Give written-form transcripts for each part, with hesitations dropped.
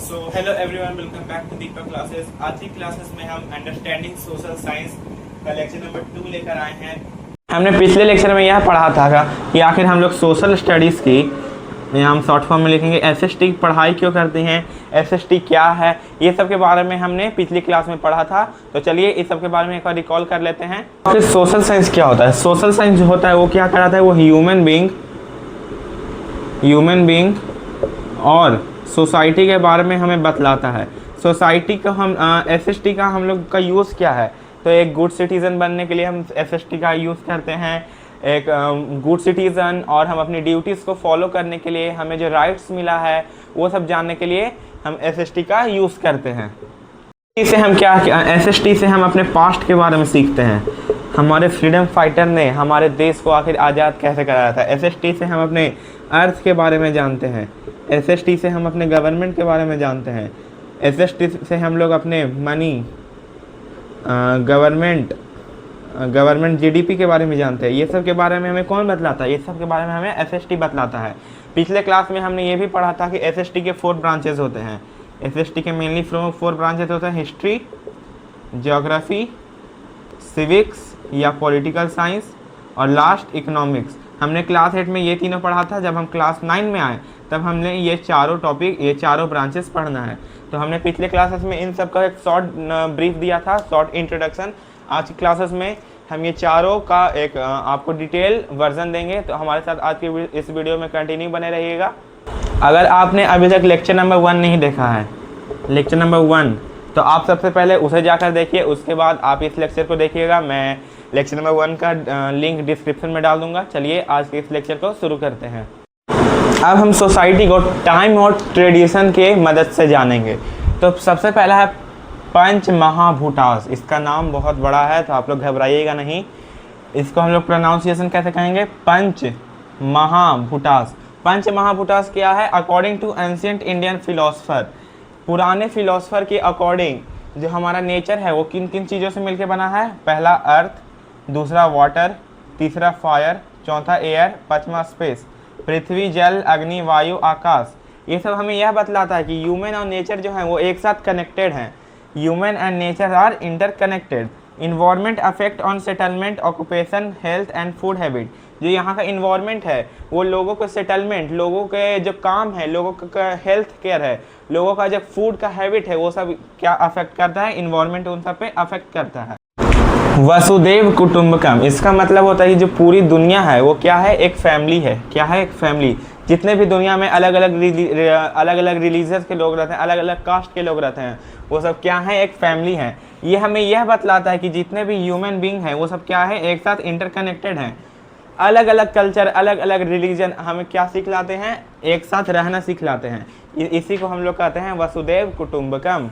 So hello everyone, welcome back to Deepak classes. आज की classes में हम अंडरस्टैंडिंग सोशल साइंस का लेक्चर नंबर 2 लेकर आए हैं। हमने पिछले लेक्चर में यह पढ़ा था कि आखिर हम लोग सोशल स्टडीज़ की, यहाँ हम शॉर्ट फॉर्म में लिखेंगे एसएसटी, पढ़ाई क्यों करते हैं, एसएसटी क्या है, ये सब के बारे में हमने पिछली क्लास में पढ़ा था। तो चलिए इस सब के बारे में एक बार रिकॉल कर लेते हैं। फिर सोशल साइंस क्या होता है? सोशल साइंस जो होता है वो क्या कराता है? वो ह्यूमन बीइंग और सोसाइटी के बारे में हमें बतलाता है। सोसाइटी का हम एसएसटी का हम लोग का यूज़ क्या है? तो एक गुड सिटीज़न बनने के लिए हम एसएसटी का यूज़ करते हैं, एक गुड सिटीज़न, और हम अपनी ड्यूटीज़ को फॉलो करने के लिए, हमें जो राइट्स मिला है वो सब जानने के लिए हम एसएसटी का यूज़ करते हैं। इससे हम क्या, एसएसटी से हम अपने पास्ट के बारे में सीखते हैं। हमारे फ्रीडम फाइटर ने हमारे देश को आखिर आज़ाद कैसे कराया था। एसएसटी से हम अपने अर्थ के बारे में जानते हैं। एसएसटी से हम अपने गवर्नमेंट के बारे में जानते हैं। एसएसटी से हम लोग अपने मनी, गवर्नमेंट जीडीपी के बारे में जानते हैं। ये सब के बारे में हमें कौन बतलाता है? ये सब के बारे में हमें एसएसटी बतलाता है। पिछले क्लास में हमने ये भी पढ़ा था कि एसएसटी के 4 ब्रांचेस होते हैं। एसएसटी के मेनली 4 ब्रांचेस होते हैं: हिस्ट्री, ज्योग्राफी, सिविक्स या पॉलिटिकल साइंस, और लास्ट इकोनॉमिक्स। हमने क्लास 8 में ये तीनों पढ़ा था। जब हम क्लास 9 में आए तब हमने ये चारों टॉपिक, ये चारों ब्रांचेस पढ़ना है। तो हमने पिछले क्लासेस में इन सब का एक शॉर्ट ब्रीफ दिया था, शॉर्ट इंट्रोडक्शन। आज की क्लासेस में हम ये चारों का एक आपको डिटेल वर्जन देंगे। तो हमारे साथ आज की इस वीडियो में कंटिन्यू बने रहिएगा। अगर आपने अभी तक लेक्चर नंबर 1 नहीं देखा है, लेक्चर नंबर 1, तो आप सबसे पहले उसे जाकर देखिए, उसके बाद आप इस लेक्चर को देखिएगा। मैं लेक्चर नंबर 1 का लिंक डिस्क्रिप्शन में डाल दूंगा। चलिए आज के इस लेक्चर को शुरू करते हैं। अब हम सोसाइटी को टाइम और ट्रेडिशन के मदद से जानेंगे। तो सबसे पहला है पंच महाभूटास। इसका नाम बहुत बड़ा है तो आप लोग घबराइएगा नहीं। इसको हम लोग प्रोनाउंसिएशन कैसे कहेंगे? पंच महाभूटास। पंच महाभूटास क्या है? According to ancient Indian philosopher, पुराने फिलोसफर के अकॉर्डिंग जो हमारा नेचर है वो किन किन चीज़ों से मिलकर बना है? पहला अर्थ, दूसरा वाटर, तीसरा फायर, चौथा एयर, पांचवा स्पेस। पृथ्वी, जल, अग्नि, वायु, आकाश। ये सब हमें यह बतलाता है कि ह्यूमन और नेचर जो है वो एक साथ कनेक्टेड हैं। Human and nature are interconnected. Environment affect on settlement, occupation, health and food habit. जो यहाँ का इन्वायरमेंट है वो लोगों को सेटलमेंट, लोगों के जो काम है, लोगों का हेल्थ केयर है, लोगों का जो फूड का हैबिट है, वो सब क्या अफेक्ट करता है? इन्वायरमेंट उन सब पे अफेक्ट करता है। वसुदेव कुटुंबकम, इसका मतलब होता है कि जो पूरी दुनिया है वो क्या है? एक फैमिली है। क्या है? एक फैमिली। जितने भी दुनिया में अलग अलग रिलीजियस के लोग रहते हैं, अलग अलग कास्ट के लोग रहते हैं, वो सब क्या है? एक फैमिली है। ये हमें यह बतलाता है कि जितने भी ह्यूमन बीइंग हैं वो सब क्या है? एक साथ इंटरकनेक्टेड हैं। अलग अलग कल्चर, अलग अलग रिलीजन हमें क्या सिखलाते हैं? एक साथ रहना सिखलाते हैं। इसी को हम लोग कहते हैं वसुदेव कुटुंबकम।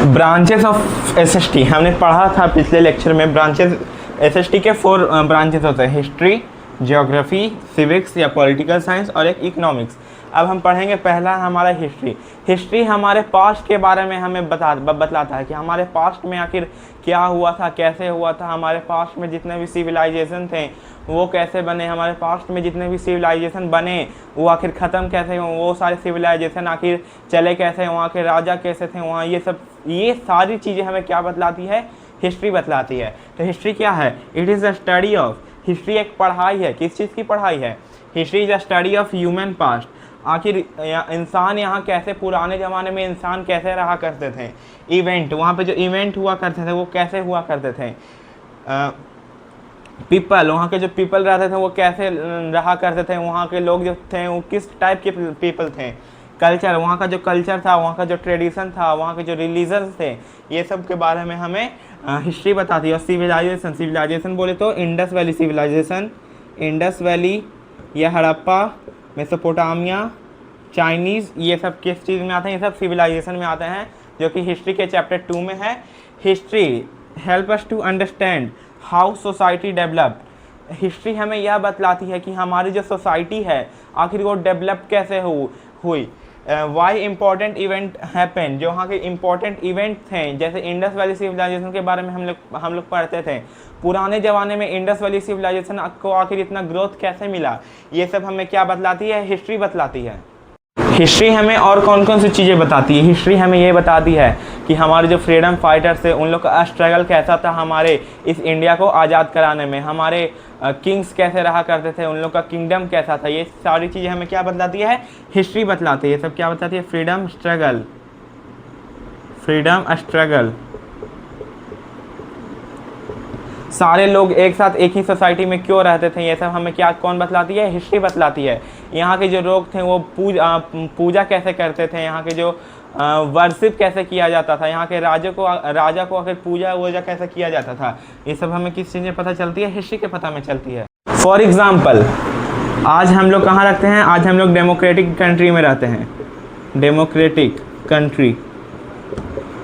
ब्रांचेस ऑफ एसएसटी हमने पढ़ा था पिछले लेक्चर में। ब्रांचेस, एसएसटी के 4 ब्रांचेस होते हैं: हिस्ट्री, ज्योग्राफी, सिविक्स या पॉलिटिकल साइंस, और एक इकोनॉमिक्स। अब हम पढ़ेंगे पहला हमारा हिस्ट्री। हिस्ट्री हमारे पास्ट के बारे में हमें बतलाता है कि हमारे पास्ट में आखिर क्या हुआ था, कैसे हुआ था। हमारे पास्ट में जितने भी सिविलाइजेशन थे वो कैसे बने, हमारे पास्ट में जितने भी सिविलाइजेशन बने वो आखिर ख़त्म कैसे हुए, वो सारे सिविलाइजेशन आखिर चले कैसे, वहाँ के राजा कैसे थे, वहाँ ये सारी चीज़ें हमें क्या बतलाती है? हिस्ट्री बतलाती है। तो हिस्ट्री क्या है? It is the study of, history एक पढ़ाई है। किस चीज़ की पढ़ाई है? History is the study of human past. आखिर इंसान यहाँ कैसे, पुराने ज़माने में इंसान कैसे रहा करते थे। इवेंट, वहाँ पे जो इवेंट हुआ करते थे वो कैसे हुआ करते थे। पीपल, वहाँ के जो पीपल रहते थे वो कैसे रहा करते थे। वहाँ के लोग जो थे वो किस टाइप के पीपल थे। कल्चर, वहाँ का जो कल्चर था, वहाँ का जो ट्रेडिशन था, वहाँ के जो रिलीजन थे, ये सब के बारे में हमें हिस्ट्री बताती है। और सिविलाइजेशन बोले तो Indus valley civilization, Indus valley या हड़प्पा, मेसोपोटामिया, चाइनीज़, ये सब किस चीज़ में आते हैं? ये सब सिविलाइजेशन में आते हैं, जो कि हिस्ट्री के चैप्टर 2 में है। History help us to understand how society developed. History हमें यह बतलाती है कि हमारी जो सोसाइटी है आखिर वो डेवलप कैसे हुई। वाई इम्पॉर्टेंट इवेंट हैपन, जो वहाँ के इम्पॉर्टेंट इवेंट थे, जैसे इंडस वैली सिविलाइजेशन के बारे में हम लोग पढ़ते थे। पुराने ज़माने में इंडस वैली सिविलाइजेशन को आखिर इतना ग्रोथ कैसे मिला, ये सब हमें क्या बतलाती है? हिस्ट्री बतलाती है। हिस्ट्री हमें और कौन कौन सी चीज़ें बताती है? हिस्ट्री हमें ये बताती है कि हमारे जो फ्रीडम फाइटर्स थे उन लोग का स्ट्रगल कैसा था हमारे इस इंडिया को आज़ाद कराने में, हमारे किंग्स कैसे रहा करते थे, उन लोग का किंगडम कैसा था। ये सारी चीज़ें हमें क्या बतलाती है? हिस्ट्री बतलाती है। ये सब क्या बताती है? Freedom struggle, freedom struggle. सारे लोग एक साथ एक ही सोसाइटी में क्यों रहते थे, ये सब हमें क्या कौन बतलाती है? हिस्ट्री बतलाती है। यहाँ के जो लोग थे वो पूजा कैसे करते थे, यहाँ के जो वर्शिप कैसे किया जाता था, यहाँ के राजा को आखिर पूजा वूजा कैसे किया जाता था, ये सब हमें किस चीज़ में पता चलती है? हिस्ट्री के पता में चलती है। फॉर एग्ज़ाम्पल आज हम लोग कहाँ रहते हैं? आज हम लोग डेमोक्रेटिक कंट्री में रहते हैं, डेमोक्रेटिक कंट्री।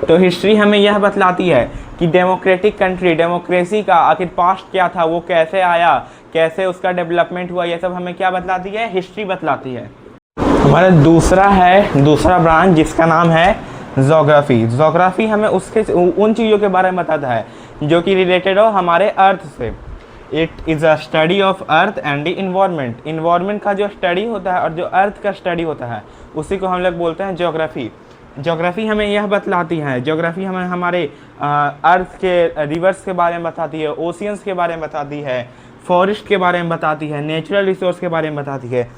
तो हिस्ट्री हमें यह बतलाती है कि डेमोक्रेटिक कंट्री, डेमोक्रेसी का आखिर पास्ट क्या था, वो कैसे आया, कैसे उसका डेवलपमेंट हुआ, ये सब हमें क्या बतलाती है? हिस्ट्री बतलाती है। हमारा दूसरा ब्रांच जिसका नाम है ज्योग्राफी। ज्योग्राफी हमें उन चीज़ों के बारे में बताता है जो कि रिलेटेड हो हमारे अर्थ से। It is a study of earth and the environment. Environment का जो स्टडी होता है और जो अर्थ का स्टडी होता है उसी को हम लोग बोलते हैं ज्योग्राफी। ज्योग्राफी हमें यह बतलाती है, ज्योग्राफी हमें हमारे अर्थ के रिवर्स के बारे में बताती है, ओशियंस के बारे में बताती है, फॉरेस्ट के बारे में बताती है, नेचुरल रिसोर्स के बारे में बताती है।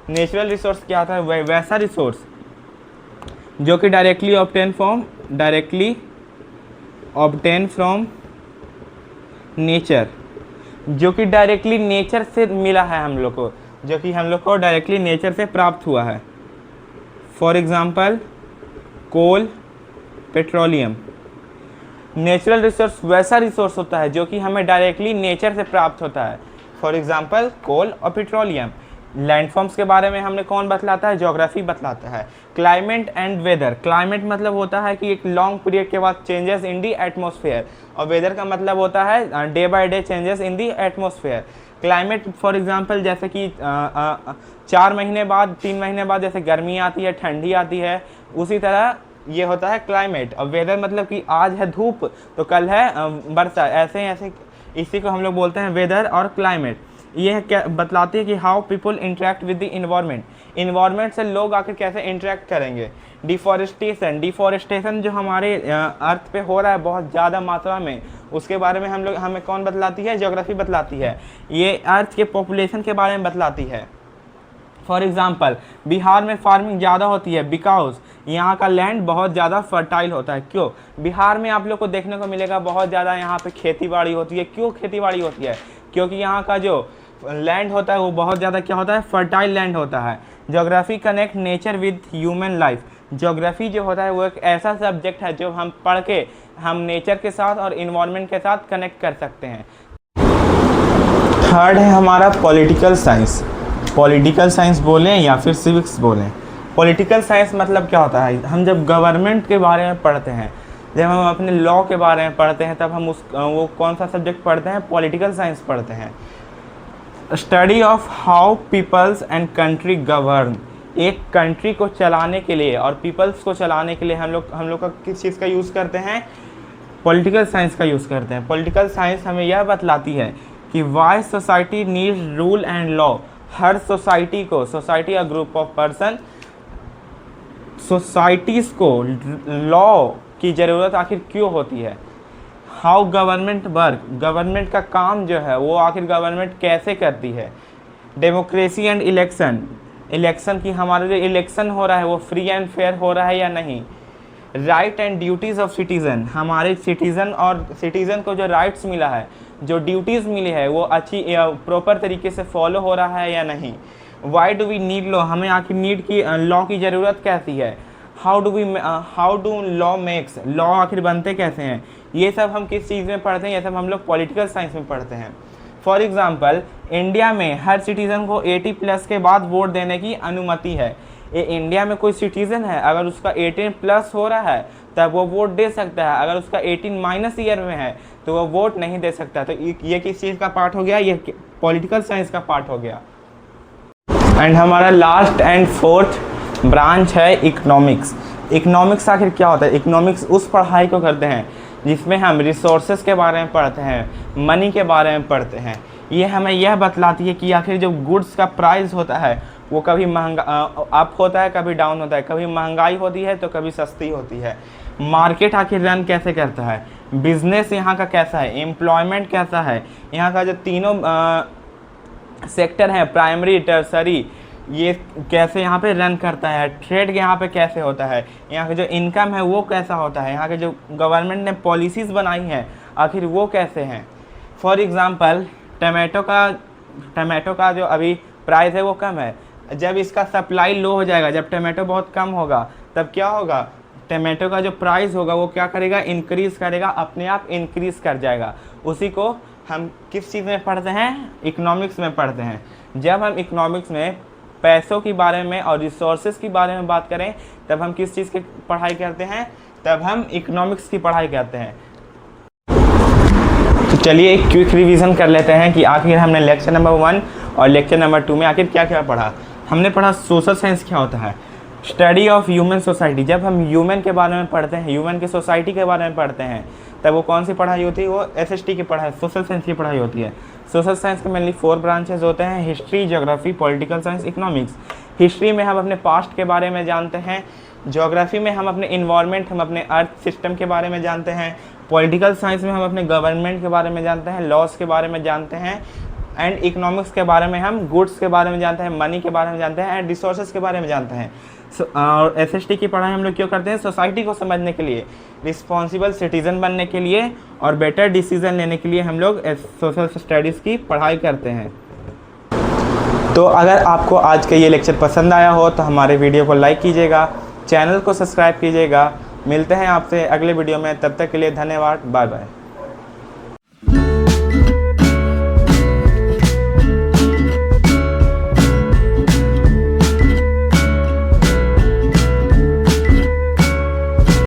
नेचुरल रिसोर्स क्या होता है? वैसा रिसोर्स जो कि डायरेक्टली ऑब्टेन फ्रॉम नेचर, जो कि डायरेक्टली नेचर से मिला है हम लोग को, जो कि हम लोग को डायरेक्टली नेचर से प्राप्त हुआ है। For example coal, petroleum. Natural resource वैसा रिसोर्स होता है जो कि हमें डायरेक्टली नेचर से प्राप्त होता है। फॉर एग्जांपल कोल और पेट्रोलियम। लैंडफॉर्म्स के बारे में हमने कौन बतलाता है? ज्योग्राफी बतलाता है। Climate and weather. क्लाइमेट मतलब होता है कि एक लॉन्ग पीरियड के बाद चेंजेस इन दी एटमॉस्फेयर, और वेदर का मतलब होता है day by day changes in the atmosphere. Climate for example जैसे कि 4 महीने बाद 3 महीने बाद जैसे गर्मी आती है, ठंडी आती है, उसी तरह ये होता है क्लाइमेट। और वेदर मतलब कि आज है धूप तो कल है वर्षा, ऐसे इसी को हम लोग बोलते हैं वेदर और क्लाइमेट। ये क्या बतलाती है कि how people interact with the environment. Environment से लोग आकर कैसे इंटरेक्ट करेंगे। डिफॉरेस्टेशन जो हमारे अर्थ पे हो रहा है बहुत ज़्यादा मात्रा में, उसके बारे में हमें कौन बतलाती है? ज्योग्राफी बतलाती है। ये अर्थ के पॉपुलेशन के बारे में बतलाती है। फॉर एग्जाम्पल बिहार में फार्मिंग ज़्यादा होती है बिकॉज यहाँ का लैंड बहुत ज़्यादा फर्टाइल होता है। क्यों? बिहार में आप लोग को देखने को मिलेगा बहुत ज़्यादा यहाँ पे खेती बाड़ी होती है। क्यों खेती बाड़ी होती है? क्योंकि यहाँ का जो लैंड होता है वो बहुत ज़्यादा क्या होता है? फर्टाइल लैंड होता है। Geography connect nature with human life. Geography जो होता है वो एक ऐसा सब्जेक्ट है जो हम पढ़ के हम नेचर के साथ और इन्वायरमेंट के साथ कनेक्ट कर सकते हैं। थर्ड है हमारा पॉलिटिकल साइंस। पॉलिटिकल साइंस बोलें या फिर सिविक्स बोलें। पॉलिटिकल साइंस मतलब क्या होता है? हम जब गवर्नमेंट के बारे में पढ़ते हैं, जब हम अपने लॉ के बारे में पढ़ते हैं, तब हम वो कौन सा सब्जेक्ट पढ़ते हैं? पॉलिटिकल साइंस पढ़ते हैं। Study of how peoples and country govern. एक कंट्री को चलाने के लिए और पीपल्स को चलाने के लिए हम लोग का किस चीज़ का यूज़ करते हैं? पॉलिटिकल साइंस का यूज़ करते हैं। पॉलिटिकल साइंस हमें यह बतलाती है कि why society needs rule and law. हर सोसाइटी को, सोसाइटी या ग्रुप ऑफ पर्सन, सोसाइटीज़ को लॉ की ज़रूरत आखिर क्यों होती है? How government work. गवर्नमेंट का काम जो है वो आखिर गवर्नमेंट कैसे करती है। Democracy and election. इलेक्शन की हमारा जो इलेक्शन हो रहा है वो फ्री एंड फेयर हो रहा है या नहीं। Right and duties of citizen. हमारे सिटीज़न को जो राइट्स मिला है, जो ड्यूटीज़ मिली है, वो अच्छी प्रॉपर तरीके से फॉलो हो रहा है या नहीं। Why do we need law. हमें आखिर लॉ की ज़रूरत कैसी है। How do law makes. Law आखिर बनते कैसे हैं। ये सब हम किस चीज़ में पढ़ते हैं? ये सब हम लोग पॉलिटिकल साइंस में पढ़ते हैं। फॉर एग्ज़ाम्पल इंडिया में हर सिटीज़न को 80+ के बाद वोट देने की अनुमति है। ये इंडिया में कोई सिटीज़न है, अगर उसका 18+ हो रहा है तब वो वोट दे सकता है। अगर उसका 18- ईयर में है तो वो वोट नहीं दे सकता। तो ये किस चीज़ का पार्ट हो गया? ये पॉलिटिकल साइंस का पार्ट हो गया। एंड हमारा लास्ट एंड फोर्थ ब्रांच है इकोनॉमिक्स। इकोनॉमिक्स आखिर क्या होता है? इकोनॉमिक्स उस पढ़ाई को करते हैं जिसमें हम रिसोर्सेज के बारे में पढ़ते हैं, मनी के बारे में पढ़ते हैं। ये हमें यह बतलाती है कि आखिर जो गुड्स का प्राइस होता है वो कभी महंगा अप होता है, कभी डाउन होता है, कभी महंगाई होती है तो कभी सस्ती होती है। मार्केट आखिर रन कैसे करता है, बिजनेस यहाँ का कैसा है, एम्प्लॉयमेंट कैसा है, यहाँ का जो तीनों सेक्टर है, प्राइमरी टर्सरी, ये कैसे यहाँ पे रन करता है, ट्रेड यहाँ पे कैसे होता है, यहाँ का जो इनकम है वो कैसा होता है, यहाँ के जो गवर्नमेंट ने पॉलिसीज़ बनाई हैं आखिर वो कैसे हैं। फॉर एग्ज़ाम्पल टमाटो का जो अभी प्राइस है वो कम है, जब इसका सप्लाई लो हो जाएगा, जब टमाटो बहुत कम होगा तब क्या होगा, टमाटो का जो प्राइस होगा वो क्या करेगा, इंक्रीज़ करेगा, अपने आप इंक्रीज़ कर जाएगा। उसी को हम किस चीज़ में पढ़ते हैं, इकोनॉमिक्स में पढ़ते हैं। जब हम इकोनॉमिक्स में पैसों के बारे में और रिसोर्सेज के बारे में बात करें तब हम किस चीज़ की पढ़ाई करते हैं, तब हम इकोनॉमिक्स की पढ़ाई करते हैं। तो चलिए एक क्विक रिवीजन कर लेते हैं कि आखिर हमने लेक्चर नंबर 1 और लेक्चर नंबर 2 में आखिर क्या क्या पढ़ा। हमने पढ़ा सोशल साइंस क्या होता है, स्टडी ऑफ ह्यूमन सोसाइटी। जब हम ह्यूमन के बारे में पढ़ते हैं, ह्यूमन की सोसाइटी के बारे में पढ़ते हैं, तब वो कौन सी पढ़ाई होती है, वो SST की पढ़ाई, सोशल साइंस की पढ़ाई होती है। सोशल साइंस के मेनली 4 ब्रांचेज होते हैं, history, geography, political science, economics. History में हम अपने पास्ट के बारे में जानते हैं, ज्योग्राफी में हम अपने इन्वायरमेंट, हम अपने अर्थ सिस्टम के बारे में जानते हैं, पॉलिटिकल साइंस में हम अपने गवर्नमेंट के बारे में जानते हैं, लॉज के बारे में जानते हैं, एंड इकोनॉमिक्स के बारे में हम गुड्स के बारे में जानते हैं, मनी के बारे में जानते हैं, एंड रिसोर्सेज के बारे में जानते हैं। और SST की पढ़ाई हम लोग क्यों करते हैं, सोसाइटी को समझने के लिए, रिस्पॉन्सिबल सिटीज़न बनने के लिए और बेटर डिसीज़न लेने के लिए हम लोग सोशल स्टडीज़ की पढ़ाई करते हैं। तो अगर आपको आज का ये लेक्चर पसंद आया हो तो हमारे वीडियो को लाइक कीजिएगा, चैनल को सब्सक्राइब कीजिएगा। मिलते हैं आपसे अगले वीडियो में, तब तक के लिए धन्यवाद, बाय बाय।